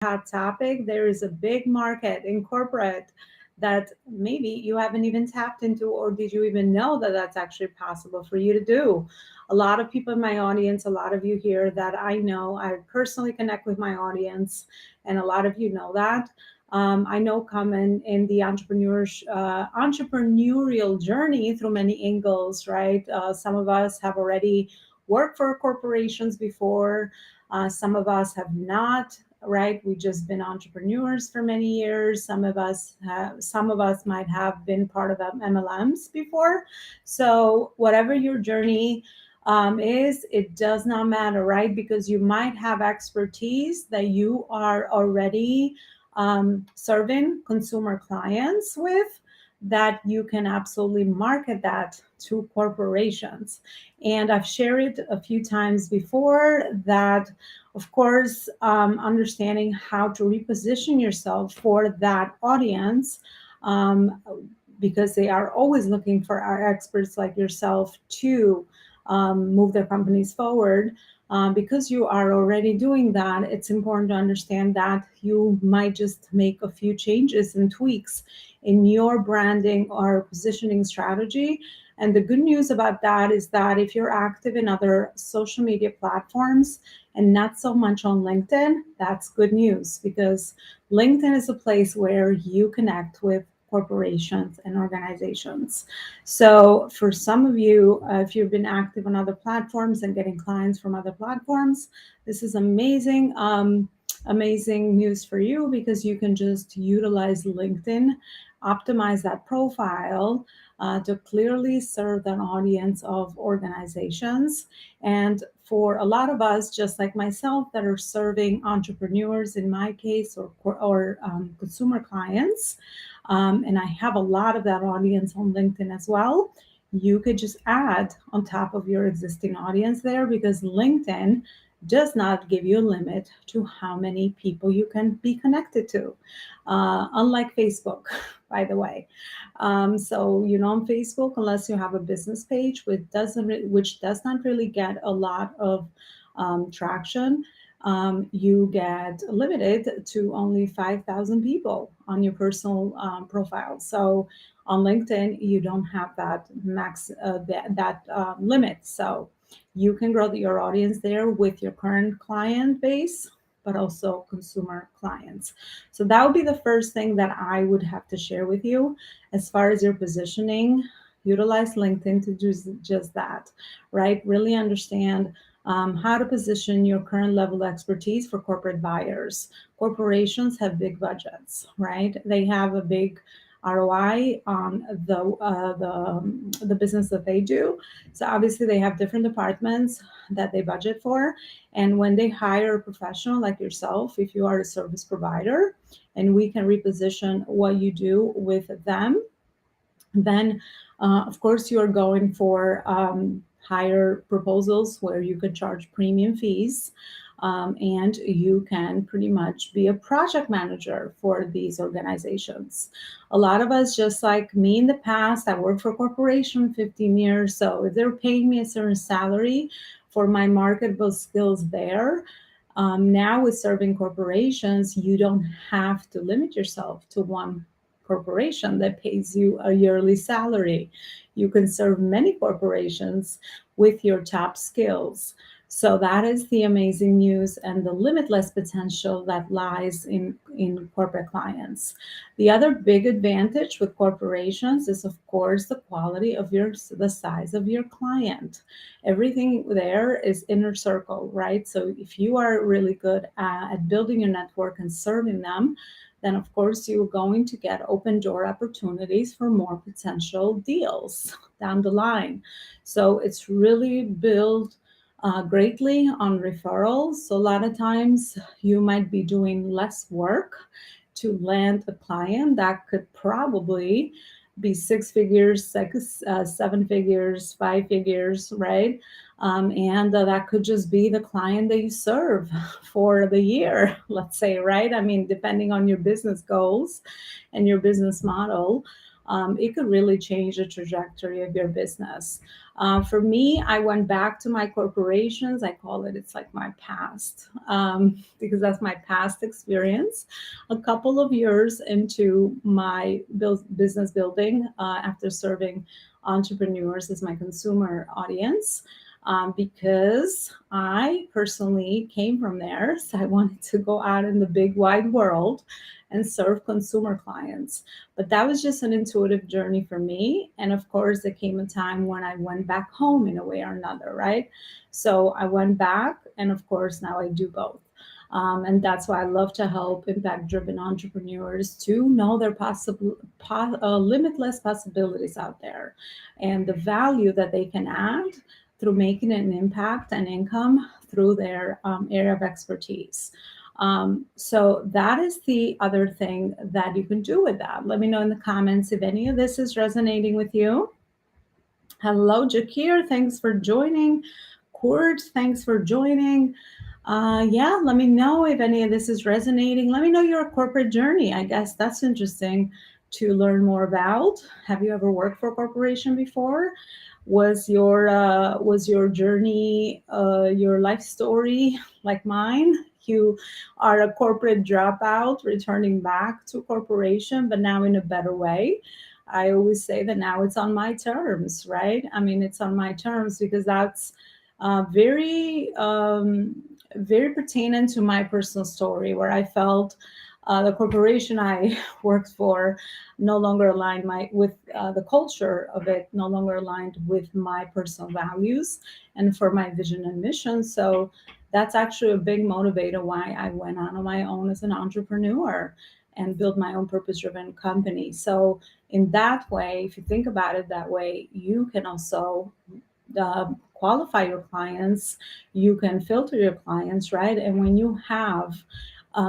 hot topic. There is a big market in corporate that maybe you haven't even tapped into, or did you even know that that's actually possible for you to do? A lot of people in my audience, a lot of you here that I know, I personally connect with my audience, and a lot of you know that. I know come in the entrepreneurial journey through many angles, right? Some of us have already worked for corporations before. Some of us have not, right? We've just been entrepreneurs for many years. Some of us might have been part of MLMs before. So whatever your journey is, it does not matter, right? Because you might have expertise that you are already serving consumer clients with, that you can absolutely market that to corporations. And I've shared it a few times before that, of course, understanding how to reposition yourself for that audience, um, because they are always looking for our experts like yourself to move their companies forward. Because you are already doing that, it's important to understand that you might just make a few changes and tweaks in your branding or positioning strategy. And the good news about that is that if you're active in other social media platforms and not so much on LinkedIn, that's good news, because LinkedIn is a place where you connect with corporations and organizations. So, for some of you, if you've been active on other platforms and getting clients from other platforms, this is amazing. Amazing news for you, because you can just utilize LinkedIn, optimize that profile to clearly serve an audience of organizations. And for a lot of us, just like myself, that are serving entrepreneurs in my case, or consumer clients, and I have a lot of that audience on LinkedIn as well. You could just add on top of your existing audience there, because LinkedIn does not give you a limit to how many people you can be connected to, unlike Facebook, by the way. So on Facebook, unless you have a business page, which does not really get a lot of traction, you get limited to only 5,000 people on your personal profile. So on LinkedIn, you don't have that limit. So you can grow your audience there with your current client base, but also consumer clients. So that would be the first thing that I would have to share with you as far as your positioning. Utilize LinkedIn to do just that, right? Really understand how to position your current level of expertise for corporate buyers. Corporations have big budgets, right? They have a big ROI on the business that they do. So obviously they have different departments that they budget for, and when they hire a professional like yourself, if you are a service provider, and we can reposition what you do with them, then of course you are going for higher proposals where you could charge premium fees, and you can pretty much be a project manager for these organizations. A lot of us, just like me in the past, I worked for a corporation 15 years, so if they're paying me a certain salary for my marketable skills there, now with serving corporations, you don't have to limit yourself to one corporation that pays you a yearly salary. You can serve many corporations with your top skills. So that is the amazing news and the limitless potential that lies in corporate clients. The other big advantage with corporations is, of course, the quality of the size of your client. Everything there is inner circle, right? So if you are really good at building your network and serving them, then of course you're going to get open door opportunities for more potential deals down the line. So it's really built greatly on referrals. So a lot of times you might be doing less work to land a client that could probably be six figures, seven figures, five figures, right? And that could just be the client that you serve for the year, let's say, right? I mean, depending on your business goals and your business model. it could really change the trajectory of your business. For me, I went back to my corporations. I call it, it's like my past, because that's my past experience. A couple of years into my business building, after serving entrepreneurs as my consumer audience, because I personally came from there. So I wanted to go out in the big wide world and serve consumer clients. But that was just an intuitive journey for me. And of course, there came a time when I went back home in a way or another, right? So I went back, and of course, now I do both. And that's why I love to help impact-driven entrepreneurs to know their limitless possibilities out there, and the value that they can add through making an impact and income through their area of expertise. So that is the other thing that you can do with that. Let me know in the comments if any of this is resonating with you. Hello, Jakir. Thanks for joining. Cord, thanks for joining. Yeah, let me know if any of this is resonating. Let me know your corporate journey. I guess that's interesting to learn more about. Have you ever worked for a corporation before? Was your journey, your life story like mine? You are a corporate dropout returning back to corporation, but now in a better way. I always say that now it's on my terms, right? I mean, it's on my terms because that's very pertaining to my personal story, where I felt the corporation I worked for no longer aligned with the culture of it, no longer aligned with my personal values and for my vision and mission. So that's actually a big motivator why I went on my own as an entrepreneur and built my own purpose-driven company. So in that way, if you think about it that way, you can also qualify your clients, you can filter your clients, right? And when you have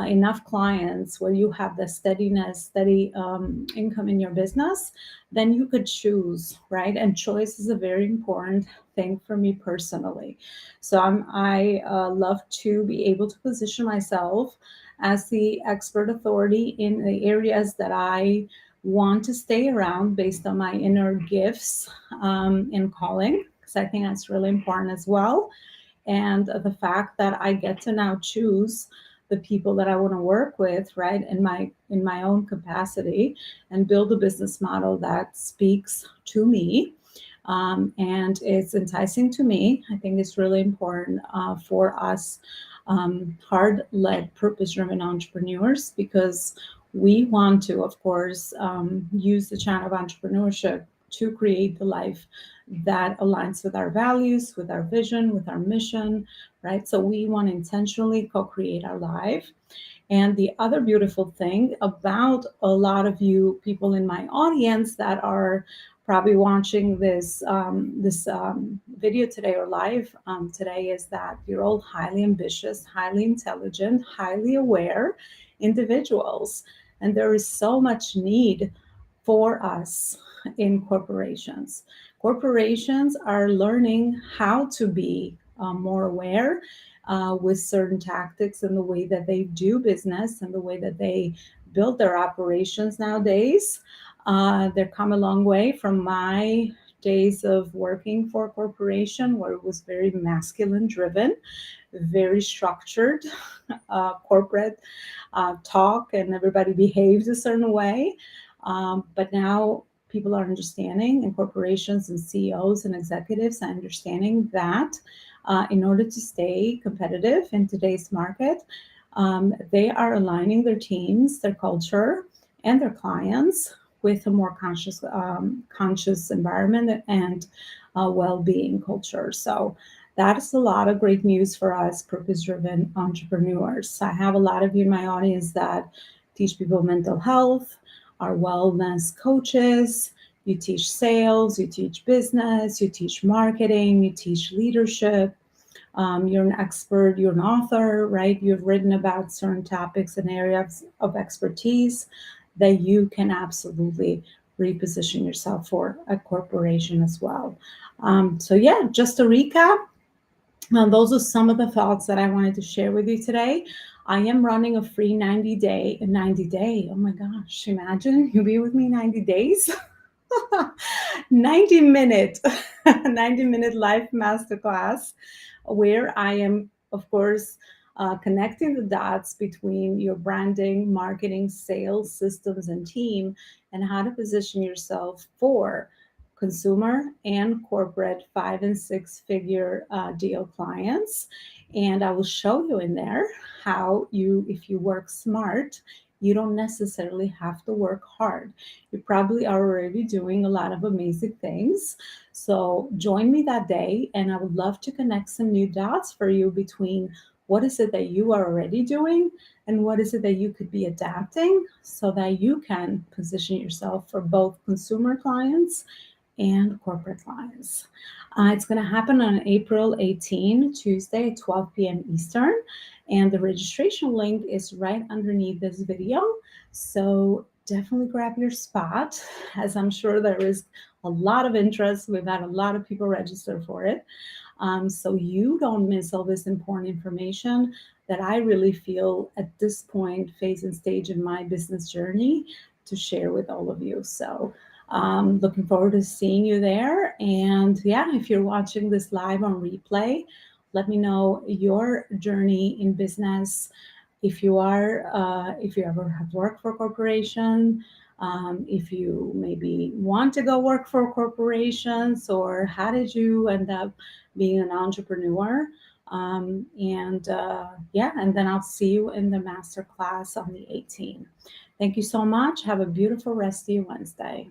enough clients where you have the steady income in your business, then you could choose, right? And choice is a very important thing for me personally. So I love to be able to position myself as the expert authority in the areas that I want to stay around based on my inner gifts and calling, because I think that's really important as well. And the fact that I get to now choose the people that I want to work with, right, in my own capacity, and build a business model that speaks to me, and it's enticing to me. I think it's really important for us hard-led, purpose-driven entrepreneurs, because we want to, of course, use the channel of entrepreneurship to create the life that aligns with our values, with our vision, with our mission, right? So we want to intentionally co-create our life. And the other beautiful thing about a lot of you people in my audience that are probably watching this video today or live today is that you're all highly ambitious, highly intelligent, highly aware individuals. And there is so much need for us in corporations. Corporations are learning how to be more aware with certain tactics and the way that they do business and the way that they build their operations nowadays. They've come a long way from my days of working for a corporation, where it was very masculine driven, very structured corporate talk, and everybody behaves a certain way. But now people are understanding, and corporations and CEOs and executives are understanding that in order to stay competitive in today's market, they are aligning their teams, their culture, and their clients with a more conscious environment and well-being culture. So that is a lot of great news for us purpose-driven entrepreneurs. I have a lot of you in my audience that teach people mental health, are wellness coaches, you teach sales, you teach business, you teach marketing, you teach leadership. You're an expert, you're an author, right? You've written about certain topics and areas of expertise that you can absolutely reposition yourself for a corporation as well. So yeah, just to recap, those are some of the thoughts that I wanted to share with you today. I am running a free 90 day. Oh my gosh, imagine you'll be with me 90 days. 90-minute 90-minute live masterclass where I am, of course, connecting the dots between your branding, marketing, sales, systems, and team, and how to position yourself for consumer and corporate 5 and 6 figure deal clients. And I will show you in there how you, if you work smart, you don't necessarily have to work hard. You probably are already doing a lot of amazing things. So join me that day, and I would love to connect some new dots for you between what is it that you are already doing and what is it that you could be adapting so that you can position yourself for both consumer clients and corporate clients. It's going to happen on April 18, Tuesday, 12 p.m. Eastern. And the registration link is right underneath this video. So definitely grab your spot, as I'm sure there is a lot of interest. We've had a lot of people register for it. So you don't miss all this important information that I really feel at this point, phase and stage in my business journey, to share with all of you. So looking forward to seeing you there. And yeah, if you're watching this live on replay, let me know your journey in business. If you are, if you ever have worked for a corporation, if you maybe want to go work for corporations, or how did you end up being an entrepreneur? Yeah, and then I'll see you in the master class on the 18th. Thank you so much. Have a beautiful rest of your Wednesday.